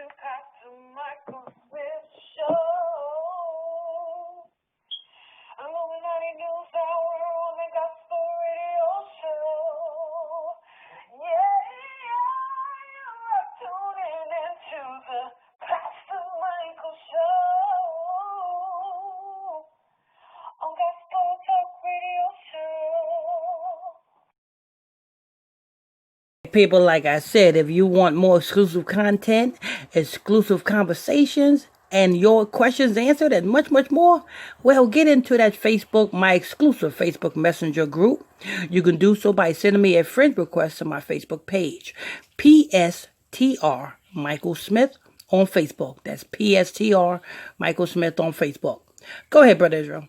Pastor Michael Smith show. I'm Illuminati News Hour on the Gospel Radio Show. Yeah, you're tuning into the Pastor Michael Show on Gospel Talk Radio Show. People, like I said, if you want more exclusive content, exclusive conversations, and your questions answered, and much, much more, well, get into that Facebook, my exclusive Facebook Messenger group. You can do so by sending me a friend request to my Facebook page, PSTR Michael Smith on Facebook. That's PSTR Michael Smith on Facebook. Go ahead, Brother Israel.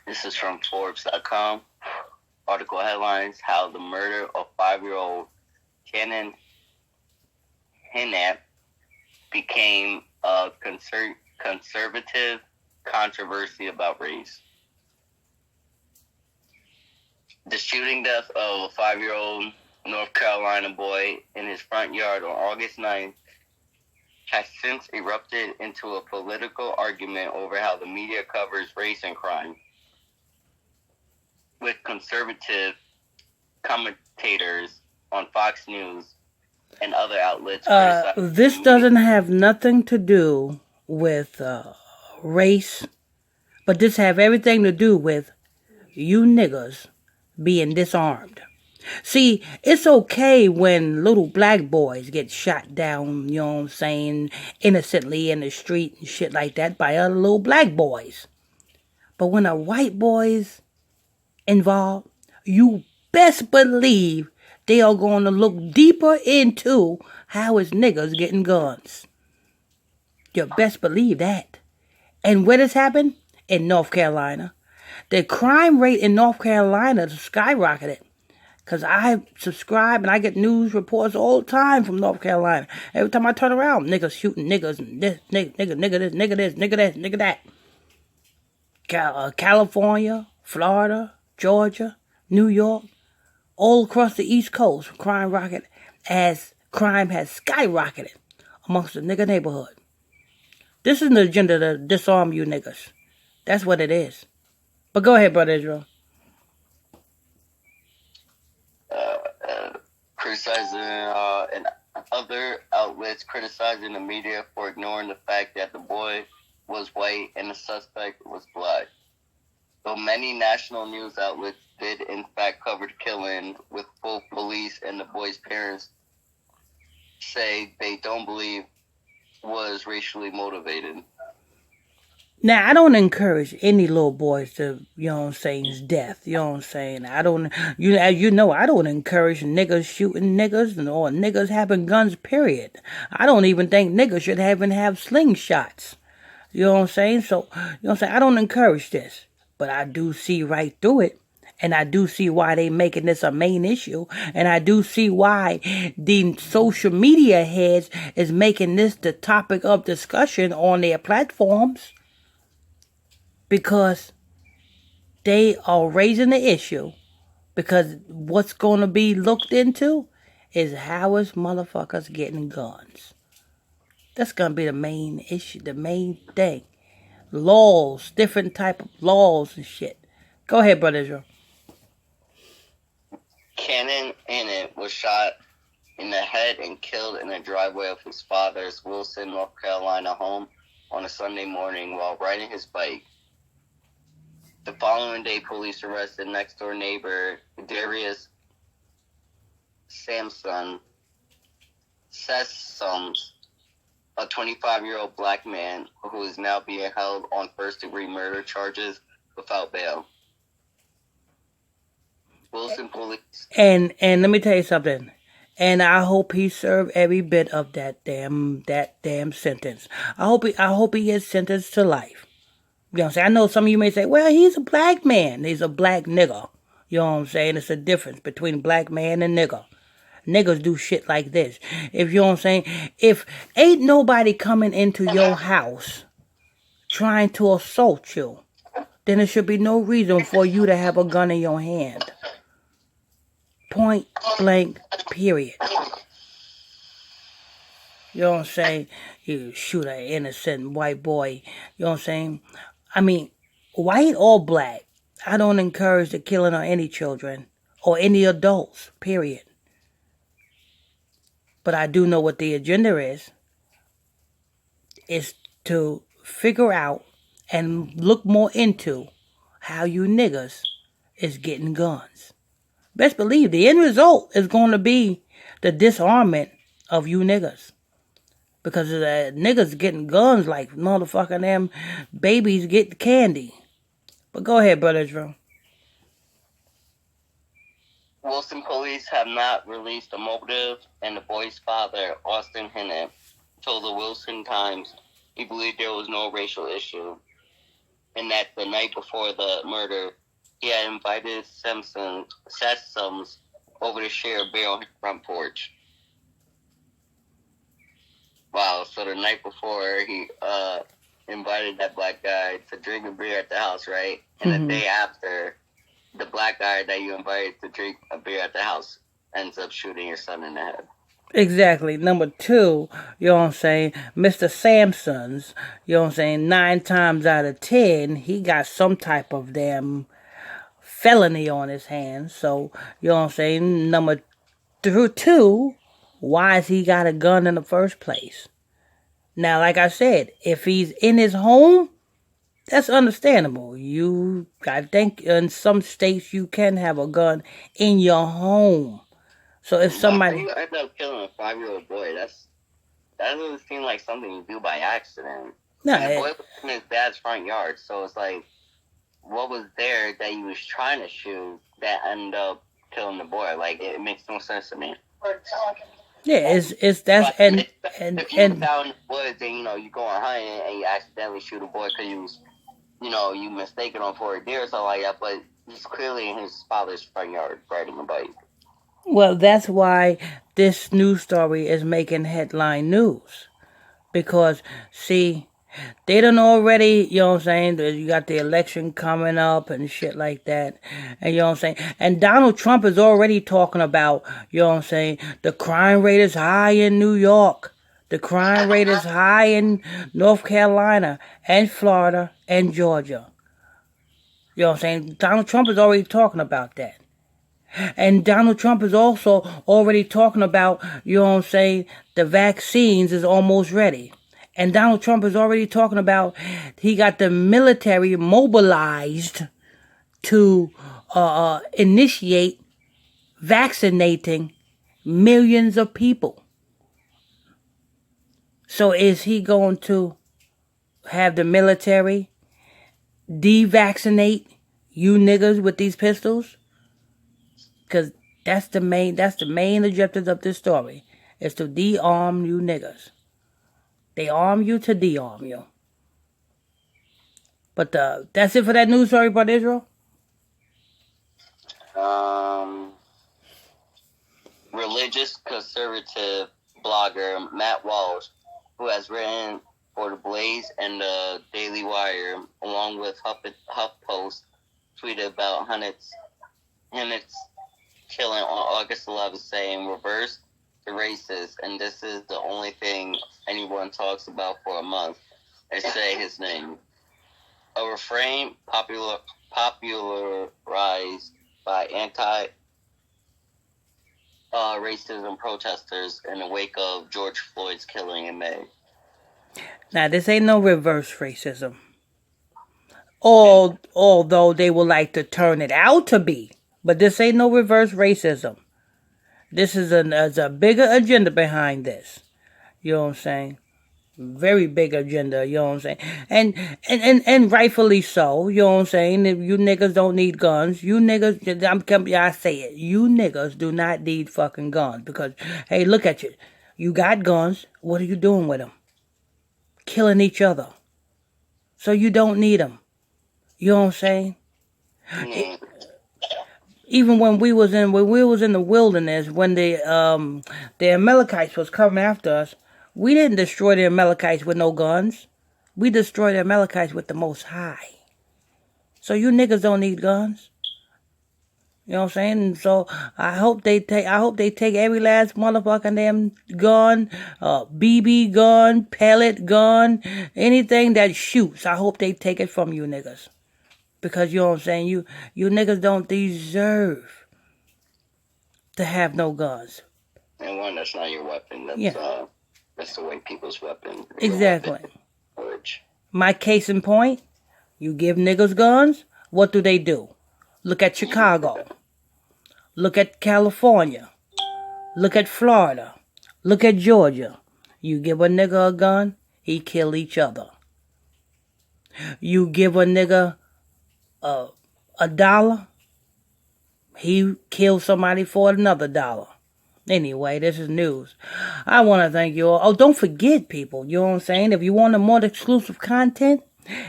This is from Forbes.com. Article headlines: How the murder of 5-year-old Hinnant became a conservative controversy about race. The shooting death of a 5-year-old North Carolina boy in his front yard on August 9th has since erupted into a political argument over how the media covers race and crime, with conservative commentators on Fox News and other outlets. This doesn't have nothing to do with race, but this have everything to do with you niggas being disarmed. See, it's okay when little black boys get shot down, you know what I'm saying, innocently in the street and shit like that by other little black boys. But when a white boy's involved, you best believe they are going to look deeper into how is niggas getting guns. You best believe that. And where this happened? In North Carolina. The crime rate in North Carolina skyrocketed. Because I subscribe and I get news reports all the time from North Carolina. Every time I turn around, niggas shooting niggas, and this, nigga this, nigga this, nigga this, nigga that. California, Florida, Georgia, New York, all across the East Coast, crime has skyrocketed amongst the nigga neighborhood. This is an agenda to disarm you niggas. That's what it is. But go ahead, Brother Israel. Criticizing and other outlets criticizing the media for ignoring the fact that the boy was white and the suspect was black. Though many national news outlets did in fact cover the killing, with both police and the boy's parents say they don't believe was racially motivated. Now, I don't encourage any little boys to, you know what I'm saying, death. You know what I'm saying? I don't, as you know, I don't encourage niggas shooting niggas or niggas having guns, period. I don't even think niggas should have slingshots. You know what I'm saying? So, you know what I'm saying? I don't encourage this. But I do see right through it. And I do see why they making this a main issue. And I do see why the social media heads is making this the topic of discussion on their platforms. Because they are raising the issue. Because what's going to be looked into is how is motherfuckers getting guns. That's going to be the main issue, the main thing. Laws, different type of laws and shit. Go ahead, Brother Israel. Hinnant was shot in the head and killed in the driveway of his father's Wilson, North Carolina home on a Sunday morning while riding his bike. The following day, police arrested next-door neighbor Darius Sessoms, a 25-year-old black man who is now being held on first-degree murder charges without bail. Wilson police. And let me tell you something. And I hope he served every bit of that damn sentence. I hope he gets sentenced to life. You know what I'm saying? I know some of you may say, well, he's a black man. He's a black nigga. You know what I'm saying? It's a difference between black man and nigga. Niggas do shit like this. If you know what I'm saying? If ain't nobody coming into your house trying to assault you, then there should be no reason for you to have a gun in your hand. Point blank, period. You know what I'm saying? You shoot an innocent white boy. You know what I'm saying? I mean, white or black, I don't encourage the killing of any children or any adults, period. But I do know what the agenda is to figure out and look more into how you niggas is getting guns. Best believe the end result is going to be the disarmament of you niggas. Because the niggas getting guns like motherfucking them babies get candy. But go ahead, Brother Israel. Wilson police have not released a motive, and the boy's father, Austin Hinnant, told the Wilson Times he believed there was no racial issue, and that the night before the murder, he had invited Sessoms over to share a beer on his front porch. Wow, so the night before, he invited that black guy to drink a beer at the house, right? And the day after, the black guy that you invited to drink a beer at the house ends up shooting your son in the head. Exactly. Number two, you know what I'm saying, Mr. Sampson's, you know what I'm saying, 9 times out of 10, he got some type of damn felony on his hands. So, you know what I'm saying, number two, why has he got a gun in the first place? Now, like I said, if he's in his home, that's understandable. I think in some states you can have a gun in your home. So if somebody... You end up killing a 5-year-old boy, that doesn't seem like something you do by accident. No, and the boy was in his dad's front yard, so it's like, what was there that he was trying to shoot that ended up killing the boy? Like, it makes no sense to me. Yeah, it's that's and if you down in the woods and you go on hunting and you accidentally shoot a boy because you mistaken him for a deer or something like that, but he's clearly in his father's front yard riding a bike. Well, that's why this news story is making headline news, because see, they done already, you know what I'm saying, you got the election coming up and shit like that, and you know what I'm saying, and Donald Trump is already talking about, you know what I'm saying, the crime rate is high in New York, the crime rate is high in North Carolina, and Florida, and Georgia. You know what I'm saying, Donald Trump is already talking about that. And Donald Trump is also already talking about, you know what I'm saying, the vaccines is almost ready. And Donald Trump is already talking about he got the military mobilized to initiate vaccinating millions of people. So is he going to have the military devaccinate you niggas with these pistols? Because that's the main objective of this story, is to de-arm you niggas. They arm you to de-arm you. But that's it for that news story about Israel? Religious conservative blogger Matt Walsh, who has written for The Blaze and the Daily Wire, along with HuffPost, tweeted about Hinnant's killing on August 11th, saying, "Reverse the racist, and this is the only thing anyone talks about for a month, and say his name." A refrain popularized by anti-racism protesters in the wake of George Floyd's killing in May. Now, this ain't no reverse racism. Although they would like to turn it out to be. But this ain't no reverse racism. This is a bigger agenda behind this. You know what I'm saying? Very big agenda, you know what I'm saying? And rightfully so, you know what I'm saying? If you niggas don't need guns, I say it, you niggas do not need fucking guns. Because, hey, look at you. You got guns, what are you doing with them? Killing each other. So you don't need them. You know what I'm saying? Even when we was in the wilderness, when the Amalekites was coming after us, we didn't destroy the Amalekites with no guns. We destroyed the Amalekites with the Most High. So you niggas don't need guns. You know what I'm saying? So I hope they take every last motherfucking damn gun, BB gun, pellet gun, anything that shoots. I hope they take it from you niggas. Because you know what I'm saying? You niggas don't deserve to have no guns. And one, that's not your weapon. That's the way people's weapon. Exactly. Weapon. My case in point, you give niggas guns, what do? Look at Chicago. Look at California. Look at Florida. Look at Georgia. You give a nigga a gun, he kill each other. You give a nigga a dollar, he kill somebody for another dollar. Anyway, this is news. I want to thank you all. Oh, don't forget, people. You know what I'm saying? If you want a more exclusive content,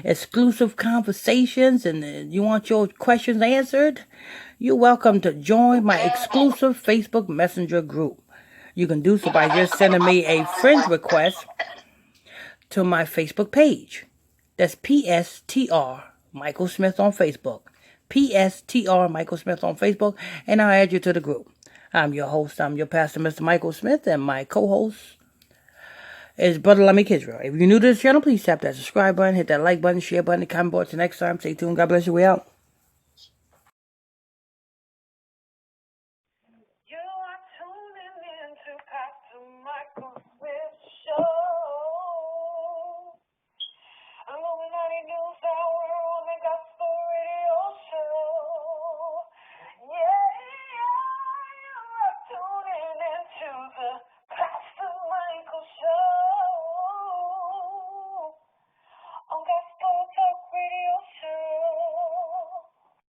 exclusive conversations, and you want your questions answered, you're welcome to join my exclusive Facebook Messenger group. You can do so by just sending me a friend request to my Facebook page. That's PSTR Michael Smith on Facebook. PSTR Michael Smith on Facebook, and I'll add you to the group. I'm your host, I'm your pastor, Mr. Michael Smith, and my co-host is Brother Lammy Kisrael. If you're new to this channel, please tap that subscribe button, hit that like button, share button, and comment board. Till next time, stay tuned. God bless you. We out. You are tuning in to Pastor Michael.